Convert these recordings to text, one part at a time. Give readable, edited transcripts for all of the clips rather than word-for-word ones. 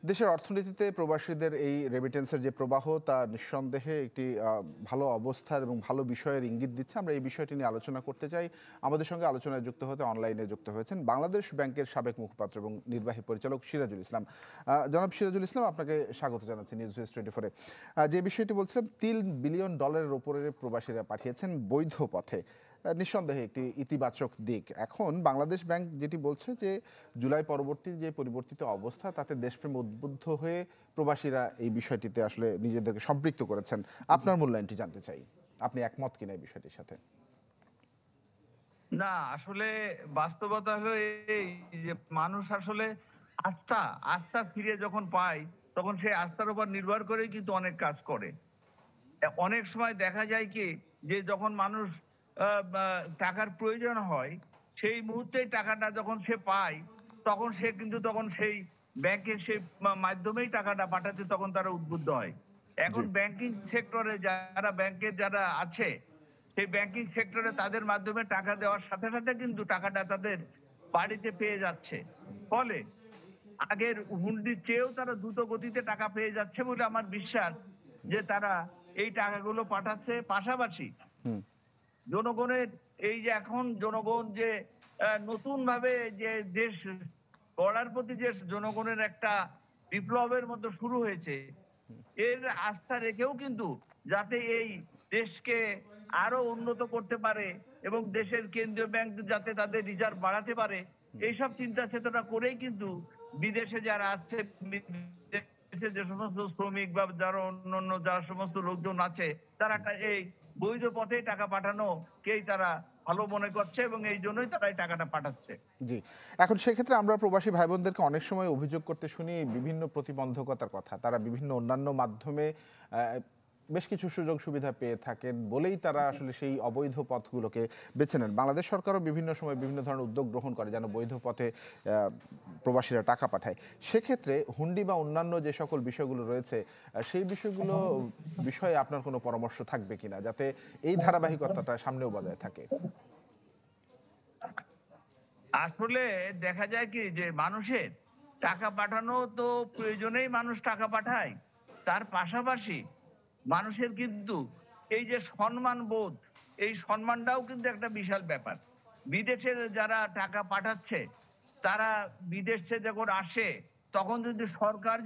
দেশের অর্থনীতিতে প্রবাসীদের এই রেমিটেন্সের যে প্রবাহ তা নিঃসন্দেহে একটি ভালো অবস্থার এবং ভালো বিষয়ের ইঙ্গিত দিচ্ছে। আমরা এই বিষয়টি নিয়ে আলোচনা করতে চাই। আমাদের সঙ্গে আলোচনায় যুক্ত হতে অনলাইনে যুক্ত হয়েছেন বাংলাদেশ ব্যাংকের সাবেক মুখপাত্র এবং নির্বাহী পরিচালক সিরাজুল ইসলাম। জনাব সিরাজুল ইসলাম, আপনাকে স্বাগত জানাচ্ছি নিউজ 24-এ। যে বিষয়টি বলছিলাম, $3 বিলিয়ন উপরে প্রবাসীরা পাঠিয়েছেন বৈধ পথে, নিঃসন্দেহে একটি ইতিবাচক দিক। এখন বাংলাদেশ ব্যাংক যেটি বলছে যে জুলাই পরবর্তী যে পরিবর্তিত অবস্থা, তাতে দেশপ্রেম উদ্বুদ্ধ হয়ে প্রবাসীরা এই বিষয়টিতে আসলে নিজেদেরকে সম্পৃক্ত করেছেন। আপনার মূল্যায়নটি জানতে চাই, আপনি একমত কিনা এই বিষয়টির সাথে? না, আসলে বাস্তবতা হলো এই যে মানুষ আসলে আস্থা ফিরে যখন পায়, তখন সেই আস্থার উপর নির্ভর করেই কিন্তু অনেক কাজ করে। অনেক সময় দেখা যায় কি যে যখন মানুষ টাকার প্রয়োজন হয়, সেই মুহূর্তেই টাকাটা যখন সে পায়, তখন সেই ব্যাংকের সেই মাধ্যমেই টাকাটা পাঠাতে তখন তারা উদ্বুদ্ধ হয়। জি, এখন ব্যাংকিং সেক্টরে যারা আছে, সেই ব্যাংকিং সেক্টরে তাদের মাধ্যমে টাকা দেওয়ার সাথে সাথে কিন্তু টাকাটা তাদের বাড়িতে পেয়ে যাচ্ছে। ফলে আগের হুন্ডির চেয়েও তারা দ্রুত গতিতে টাকা পেয়ে যাচ্ছে বলে আমার বিশ্বাস যে তারা এই টাকাগুলো পাঠাচ্ছে। পাশাপাশি হুম, জনগণের এই যে এখন জনগণ যে নতুন ভাবে যে দেশ গড়ার প্রতি যে জনগণের একটা বিপ্লবের মতো শুরু হয়েছে, এর আস্থা রেখেও কিন্তু যাতে এই দেশকে আরো উন্নত করতে পারে এবং দেশের কেন্দ্রীয় ব্যাংক যাতে তাদের রিজার্ভ বাড়াতে পারে, এইসব চিন্তা চেতনা করেই কিন্তু বিদেশে যারা আছে, বিদেশে যে সমস্ত শ্রমিক বা যারা অন্যান্য যারা সমস্ত লোকজন আছে, তারা এই বৈধ পথে টাকা পাঠানোকেই তারা ভালো মনে করছে এবং এই জন্যই তারা এই টাকাটা পাঠাচ্ছে। জি। এখন সেক্ষেত্রে আমরা প্রবাসী ভাই বোনদেরকে অনেক সময় অভিযোগ করতে শুনি বিভিন্ন প্রতিবন্ধকতার কথা। তারা বিভিন্ন অন্যান্য মাধ্যমে বেশ কিছু সুযোগ সুবিধা পেয়ে থাকেন বলেই তারা আসলে সেই অবৈধ পথগুলোকে বেছে নেন। বাংলাদেশ সরকারও বিভিন্ন সময় বিভিন্ন ধরনের উদ্যোগ গ্রহণ করে যেন বৈধ পথে প্রবাসীরা টাকা পাঠায়। সেক্ষেত্রে হুন্ডি বা অন্যান্য যে সকল বিষয়গুলো রয়েছে, সেই বিষয়গুলো বিষয়ে আপনার কোনো পরামর্শ থাকবে কিনা, যাতে এই ধারাবাহিকতাটা সামনেও বজায় থাকে? আসলে দেখা যায় কি যে মানুষের টাকা পাঠানো তো প্রয়োজনেই মানুষ টাকা পাঠায়। তার পাশাপাশি মানুষের কিন্তু এই যে সম্মান বোধ, এই সম্মানটাও কিন্তু একটা বিশাল ব্যাপার। বিদেশে যারা টাকা পাঠাচ্ছে, তারা বিদেশে যখন আসে, তখন যদি সরকার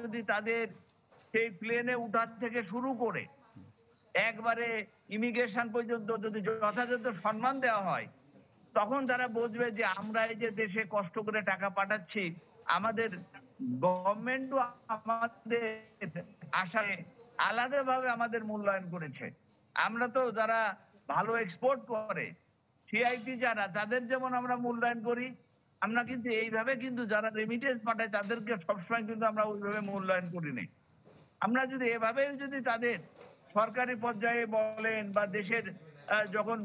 যদি তাদের সেই প্লেনে উঠার থেকে শুরু করে একবারে ইমিগ্রেশন পর্যন্ত যদি যথাযথ সম্মান দেওয়া হয়, তখন তারা বুঝবে যে আমরা এই যে দেশে কষ্ট করে টাকা পাঠাচ্ছি, আমাদের গভর্নমেন্টও আমাদের আশায় আলাদাভাবে আমাদের মূল্যায়ন করেছে। আমরা তো যারা ভালো এক্সপোর্ট করে, সিআইপি যারা, তাদের যেমন আমরা মূল্যায়ন করি, আমরা কিন্তু এইভাবে কিন্তু যারা রেমিটেন্স পাঠায় তাদেরকে সবসময় কিন্তু আমরা ওইভাবে মূল্যায়ন করি নাই। আমরা যদি এভাবে যদি তাদের সরকারি পর্যায়ে বলেন বা দেশের যখন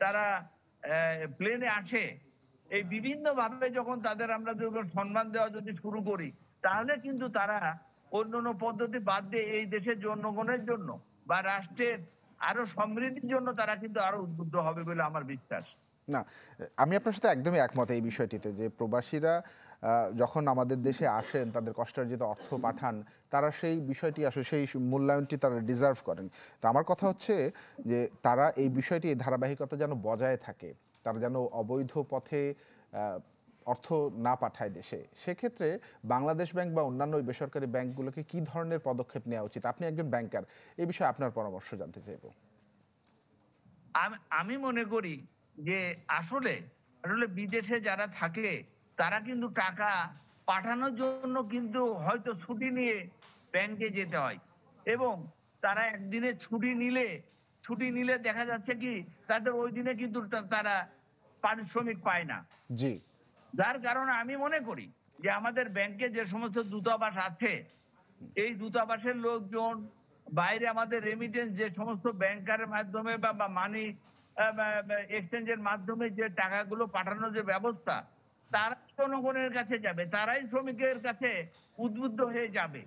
তারা প্লেনে আসে, এই বিভিন্ন ভাবে যখন তাদের আমরা যখন সম্মান দেওয়া যদি শুরু করি, তাহলে কিন্তু তারা অন্যান্য পদ্ধতি বাদ দিয়ে এই দেশের জনগণের জন্য বা রাষ্ট্রের আরো সমৃদ্ধির জন্য তারা কিন্তু আরো উদ্বুদ্ধ হবে বলে আমার বিশ্বাস। না, আমি আপনার সাথে একদমই একমত এই বিষয়টিতে যে প্রবাসীরা যখন আমাদের দেশে আসেন, তাদের কষ্টার্জিত অর্থ পাঠান, তারা সেই বিষয়টি আসলে সেই মূল্যায়নটি তারা ডিজার্ভ করেন। তো আমার কথা হচ্ছে যে তারা এই বিষয়টি, এই ধারাবাহিকতা যেন বজায় থাকে, তারা যেন অবৈধ পথে অর্থ না পাঠায় দেশে। সেক্ষেত্রে বাংলাদেশ ব্যাংক বা অন্যান্য ওই বেসরকারি ব্যাংকগুলোকে কি ধরনের পদক্ষেপ নেওয়া উচিত? আপনি একজন ব্যাংকার, এই বিষয়ে আপনার পরামর্শ জানতে চাইব। আমি মনে করি যে আসলে আসলে বিদেশে যারা থাকে, তারা কিন্তু টাকা পাঠানোর জন্য কিন্তু হয়তো ছুটি নিয়ে ব্যাংকে যেতে হয় এবং তারা একদিনের ছুটি নিলে দেখা যাচ্ছে কি তাদের ওই দিনে কিন্তু তারা পারিশ্রমিক পায় না। জি, যার কারণে আমি মনে করি যে আমাদের ব্যাংকে যে সমস্ত দূতাবাস আছে, এই দূতাবাসের লোকজন বাইরে আমাদের রেমিটেন্স যে সমস্ত ব্যাংকারের মাধ্যমে বা মানি এক্সচেঞ্জের মাধ্যমে যে টাকাগুলো পাঠানোর যে ব্যবস্থা, তারা জনগণের কাছে যাবে, তারাই শ্রমিকের কাছে উদ্বুদ্ধ হয়ে যাবে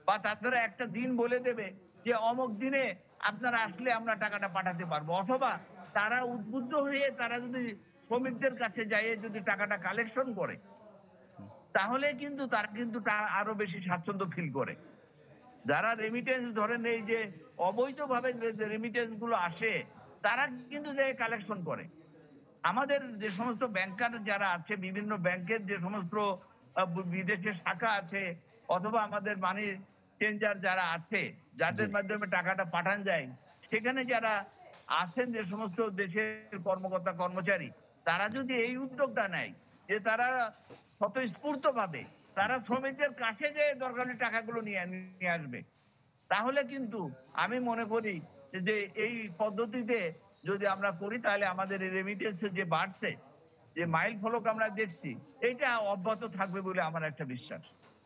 বা তারা একটা দিন বলে দেবে যে অমুক দিনে আপনারা আসলে আমরা টাকাটা পাঠাতে পারবো, অথবা তারা উদ্বুদ্ধ হয়ে তারা যদি শ্রমিকদের কাছে যায় যদি টাকাটা কালেকশন করে, তাহলে কিন্তু তারা কিন্তু আরো বেশি স্বাচ্ছন্দ্য ফিল করে। যারা রেমিটেন্স ধরেন এই যে অবৈধভাবে যে রেমিটেন্স গুলো আসে, তারা কিন্তু যে কালেকশন করে। আমাদের যে সমস্ত ব্যাংকার যারা আছে, বিভিন্ন ব্যাংকের যে সমস্ত বিদেশে শাখা আছে, অথবা আমাদের মানি চেঞ্জার যারা আছে, জি যাদের মাধ্যমে টাকাটা পাঠান যায়, সেখানে যারা আছেন যে সমস্ত দেশের কর্মকর্তা কর্মচারী, তারা যদি এই উদ্যোগটা নেয় যে তারা স্বতঃস্ফূর্ত ভাবে তারা শ্রমিকদের কাছে যে দরকার হলে টাকাগুলো নিয়ে আসবে, তাহলে কিন্তু আমি মনে করি যে এই পদ্ধতিতে যদি আমরা করি, তাহলে আমাদের এই রেমিটেন্স যে বাড়ছে, যে মাইল ফলক আমরা দেখছি, এটা অব্যাহত থাকবে বলে আমার একটা বিশ্বাস।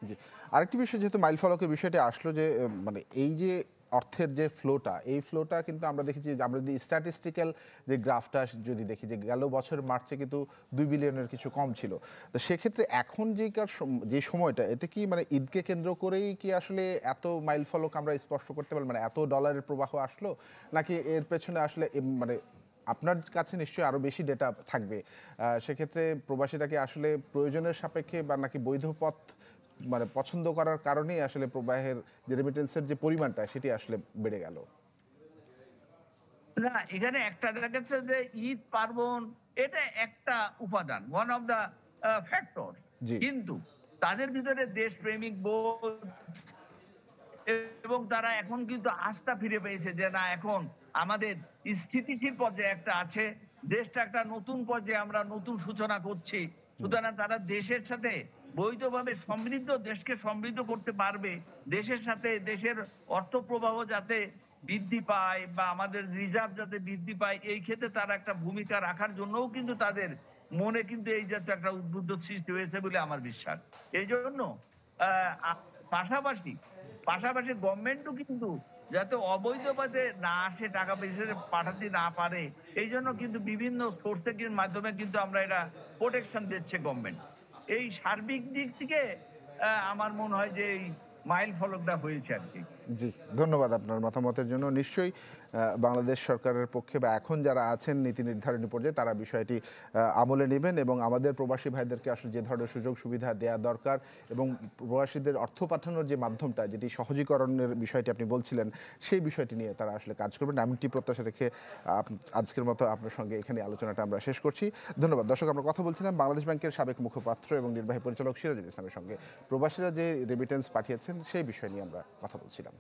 জি। আরেকটি বিষয়, যেহেতু মাইল ফলকের বিষয়টি আসলো, যে মানে এই যে অর্থের যে ফ্লোটা, এই ফ্লোটা কিন্তু আমরা দেখেছি যে আমরা যদি স্ট্যাটিস্টিক্যাল যে গ্রাফটা যদি দেখি, যে গেল বছর মার্চে কিন্তু 2 বিলিয়নের কিছু কম ছিল। তো সেক্ষেত্রে এখন যে সময়টা, এতে কি মানে ঈদকে কেন্দ্র করেই কি আসলে এত মাইল ফলক আমরা স্পষ্ট করতে পারলাম, মানে এত ডলারের প্রবাহ আসলো, নাকি এর পেছনে আসলে মানে আপনার কাছে নিশ্চয়ই আরো বেশি ডেটা থাকবে, সেক্ষেত্রে প্রবাসীটাকে আসলে প্রয়োজনের সাপেক্ষে বা নাকি বৈধ পথ মানে পছন্দ করার কারণেই আসলে প্রবাহের যে রেমিটেন্সের যে পরিমাণটা সেটি আসলে বেড়ে গেল? না, এখানে একটা দেখা যাচ্ছে যে ঈদ পার্বণ এটা একটা উপাদান, ওয়ান অফ দা ফ্যাক্টর। জি কিন্তু তাদের ভিতরে দেশপ্রেমিক বোধ, এবং তারা এখন কিন্তু আস্থা ফিরে পেয়েছে যে না, এখন আমাদের স্থিতিশীল পর্যায়ে একটা আছে, দেশটা একটা নতুন পর্যায়ে আমরা নতুন সূচনা করছি। সুতরাং তারা দেশের সাথে বৈধভাবে সমৃদ্ধ দেশকে সমৃদ্ধ করতে পারবে, দেশের সাথে দেশের অর্থ প্রবাহ যাতে বৃদ্ধি পায় বা আমাদের রিজার্ভ যাতে বৃদ্ধি পায়, এই ক্ষেত্রে তারা একটা ভূমিকা রাখার জন্যও কিন্তু তাদের মনে কিন্তু এই জাতীয় একটা উদ্বুদ্ধ সৃষ্টি হয়েছে বলে আমার বিশ্বাস। এই জন্য পাশাপাশি পাশাপাশি গভর্নমেন্টও কিন্তু যাতে অবৈধভাবে না আসে, টাকা পয়সা পাঠাতে না পারে, এই জন্য কিন্তু বিভিন্ন সোর্সের মাধ্যমে কিন্তু আমরা এটা প্রোটেকশন দিচ্ছে গভর্নমেন্ট। এই সার্বিক দিক থেকে আমার মনে হয় যে এই মাইল ফলকটা হয়েছে আর কি। জি, ধন্যবাদ আপনার মতামতের জন্য। নিশ্চয়ই বাংলাদেশ সরকারের পক্ষে বা এখন যারা আছেন নীতি নির্ধারণী পর্যায়ে, তারা বিষয়টি আমলে নেবেন এবং আমাদের প্রবাসী ভাইদেরকে আসলে যে ধরনের সুযোগ সুবিধা দেওয়া দরকার এবং প্রবাসীদের অর্থ পাঠানোর যে মাধ্যমটা, যেটি সহজীকরণের বিষয়টি আপনি বলছিলেন, সেই বিষয়টি নিয়ে তারা আসলে কাজ করবেন, এমনটি প্রত্যাশা রেখে আজকের মতো আপনার সঙ্গে এখানে আলোচনাটা আমরা শেষ করছি। ধন্যবাদ। দর্শক, আমরা কথা বলছিলাম বাংলাদেশ ব্যাংকের সাবেক মুখপাত্র এবং নির্বাহী পরিচালক সিরাজুল ইসলামের সঙ্গে। প্রবাসীরা যে রেমিটেন্স পাঠিয়েছেন সেই বিষয় নিয়ে আমরা কথা বলছিলাম।